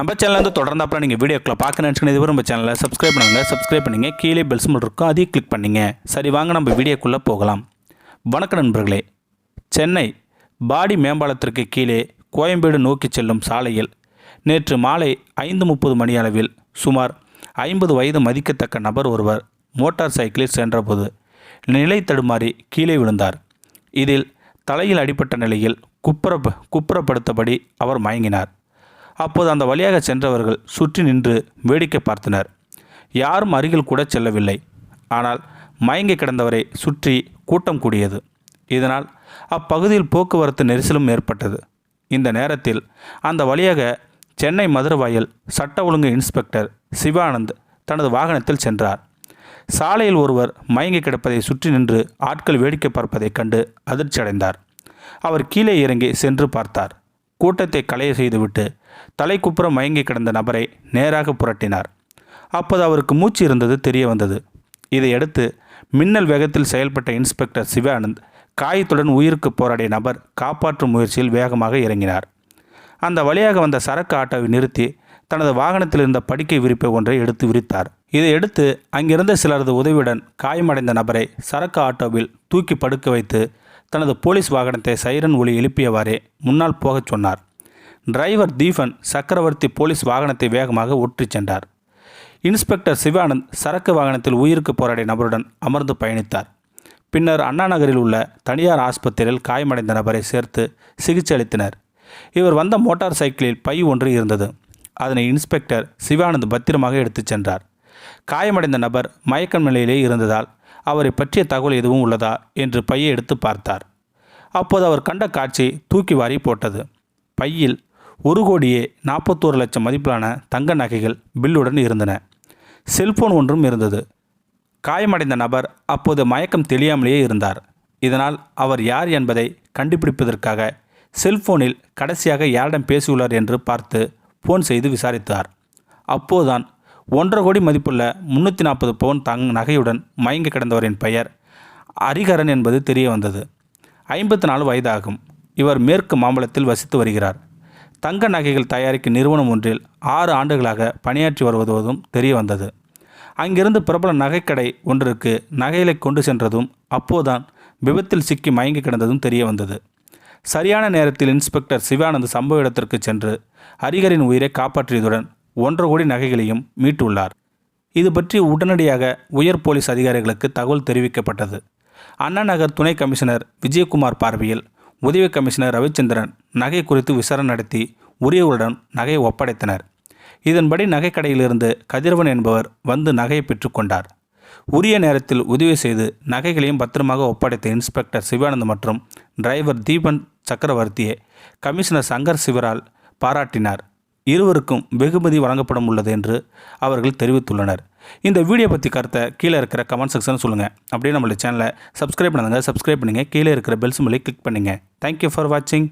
நம்ம சேனல் தொடர்ந்து அப்புறம் நீங்கள் வீடியோக்களை பார்க்க நினச்சிக்கணும். இதுவரை நம்ம சேனலை சப்ஸ்கிரைப் பண்ணுங்கள். கீழே பெல் சிம்பல் இருக்கும், அதையும் கிளிக் பண்ணிங்க. சரி, வாங்க நம்ம வீடியோக்குள்ளே போகலாம். வணக்கம் நண்பர்களே. சென்னை பாடி மேம்பாலத்திற்கு கீழே கோயம்பேடு நோக்கி செல்லும் சாலையில் நேற்று மாலை 5:30 மணி அளவில் சுமார் 50 வயது மதிக்கத்தக்க நபர் ஒருவர் மோட்டார் சைக்கிளில் சென்றபோது நிலை தடுமாறி கீழே விழுந்தார். இதில் தலையில் அடிபட்ட நிலையில் குப்புறப்படுத்தபடி அவர் மயங்கினார். அப்போது அந்த வழியாக சென்றவர்கள் சுற்றி நின்று வேடிக்கை பார்த்தனர். யாரும் அருகில் கூட செல்லவில்லை. ஆனால் மயங்கி கிடந்தவரை சுற்றி கூட்டம் கூடியது. இதனால் அப்பகுதியில் போக்குவரத்து நெரிசலும் ஏற்பட்டது. இந்த நேரத்தில் அந்த வழியாக சென்னை மதுரவாயல் சட்ட ஒழுங்கு இன்ஸ்பெக்டர் சிவானந்த் தனது வாகனத்தில் சென்றார். சாலையில் ஒருவர் மயங்கி கிடப்பதை சுற்றி நின்று ஆட்கள் வேடிக்கை பார்ப்பதைக் கண்டு அதிர்ச்சி அடைந்தார். அவர் கீழே இறங்கி சென்று பார்த்தார். கூட்டத்தை கலைய செய்துவிட்டு தலைக்குப்புற மயங்கி கிடந்த நபரை நேராக புரட்டினார். அப்போது அவருக்கு மூச்சு இருந்தது தெரிய வந்தது. இதையடுத்து மின்னல் வேகத்தில் செயல்பட்ட இன்ஸ்பெக்டர் சிவானந்த் காயத்துடன் உயிருக்கு போராடிய நபர் காப்பாற்றும் முயற்சியில் வேகமாக இறங்கினார். அந்த வழியாக வந்த சரக்கு ஆட்டோவை நிறுத்தி தனது வாகனத்தில் இருந்த படுக்கை விரிப்பை ஒன்றை எடுத்து விரித்தார். இதையடுத்து அங்கிருந்த சிலரது உதவியுடன் காயமடைந்த நபரை சரக்கு ஆட்டோவில் தூக்கி படுக்க வைத்து தனது போலீஸ் வாகனத்தை சைரன் ஒலி எழுப்பியவாறே முன்னால் போகச் சொன்னார். டிரைவர் தீபன் சக்கரவர்த்தி போலீஸ் வாகனத்தை வேகமாக ஓட்டிச் சென்றார். இன்ஸ்பெக்டர் சிவானந்த் சரக்கு வாகனத்தில் உயிருக்கு போராடிய நபருடன் அமர்ந்து பயணித்தார். பின்னர் அண்ணா நகரில் உள்ள தனியார் ஆஸ்பத்திரியில் காயமடைந்த நபரை சேர்த்து சிகிச்சை அளித்தனர். இவர் வந்த மோட்டார் சைக்கிளில் பை ஒன்று இருந்தது. அதனை இன்ஸ்பெக்டர் சிவானந்த் பத்திரமாக எடுத்துச் சென்றார். காயமடைந்த நபர் மயக்க நிலையிலே இருந்ததால் அவரை பற்றிய தகவல் எதுவும் உள்ளதா என்று பையை எடுத்து பார்த்தார். அப்போது அவர் கண்ட காட்சி தூக்கி வாரி போட்டது. பையில் 1,41,00,000 மதிப்பிலான தங்க நகைகள் பில்லுடன் இருந்தன. செல்போன் ஒன்றும் இருந்தது. காயமடைந்த நபர் அப்போது மயக்கம் தெளியாமலேயே இருந்தார். இதனால் அவர் யார் என்பதை கண்டுபிடிப்பதற்காக செல்போனில் கடைசியாக யாரிடம் பேசியுள்ளார் என்று பார்த்து ஃபோன் செய்து விசாரித்தார். அப்போதுதான் 1.5 கோடி மதிப்புள்ள 340 பவுன் நகையுடன் மயங்கி கிடந்தவரின் பெயர் ஹரிஹரன் என்பது தெரிய வந்தது. 54 வயதாகும். இவர் மேற்கு மாம்பலத்தில் வசித்து வருகிறார். தங்க நகைகள் தயாரிக்கும் நிறுவனம் ஒன்றில் 6 ஆண்டுகளாக பணியாற்றி வருவதும் தெரிய வந்தது. அங்கிருந்து பிரபல நகைக்கடை ஒன்றிற்கு நகைகளை கொண்டு சென்றதும் அப்போதுதான் விபத்தில் சிக்கி மயங்கி கிடந்ததும் தெரிய வந்தது. சரியான நேரத்தில் இன்ஸ்பெக்டர் சிவானந்த் சம்பவ இடத்திற்கு சென்று ஹரிஹரின் உயிரை காப்பாற்றியதுடன் 1.5 கோடி நகைகளையும் மீட்டுள்ளார். இது பற்றி உடனடியாக உயர் போலீஸ் அதிகாரிகளுக்கு தகவல் தெரிவிக்கப்பட்டது. அண்ணா நகர் துணை கமிஷனர் விஜயகுமார் பார்வையில் உதவி கமிஷனர் ரவிச்சந்திரன் நகை குறித்து விசாரணை நடத்தி உரியவருடன் நகையை ஒப்படைத்தனர். இதன்படி நகைக்கடையிலிருந்து கதிரவன் என்பவர் வந்து நகையை பெற்றுக்கொண்டார். உரிய நேரத்தில் உதவி செய்து நகைகளையும் பத்திரமாக ஒப்படைத்த இன்ஸ்பெக்டர் சிவானந்த் மற்றும் டிரைவர் தீபன் சக்கரவர்த்தியை கமிஷனர் சங்கர் சிவரால் பாராட்டினார். இருவருக்கும் வெகுமதி வழங்கப்படும் உள்ளது என்று அவர்கள் தெரிவித்துள்ளனர். இந்த வீடியோ பற்றி கருத்தை கீழே இருக்கிற கமெண்ட் செக்ஷன் சொல்லுங்கள். அப்படியே நம்மளுடைய சேனலை சப்ஸ்கிரைப் பண்ணுங்கள். கீழே இருக்கிற பெல் சிம்பலை கிளிக் பண்ணுங்கள். தேங்க்யூ ஃபார் வாட்சிங்.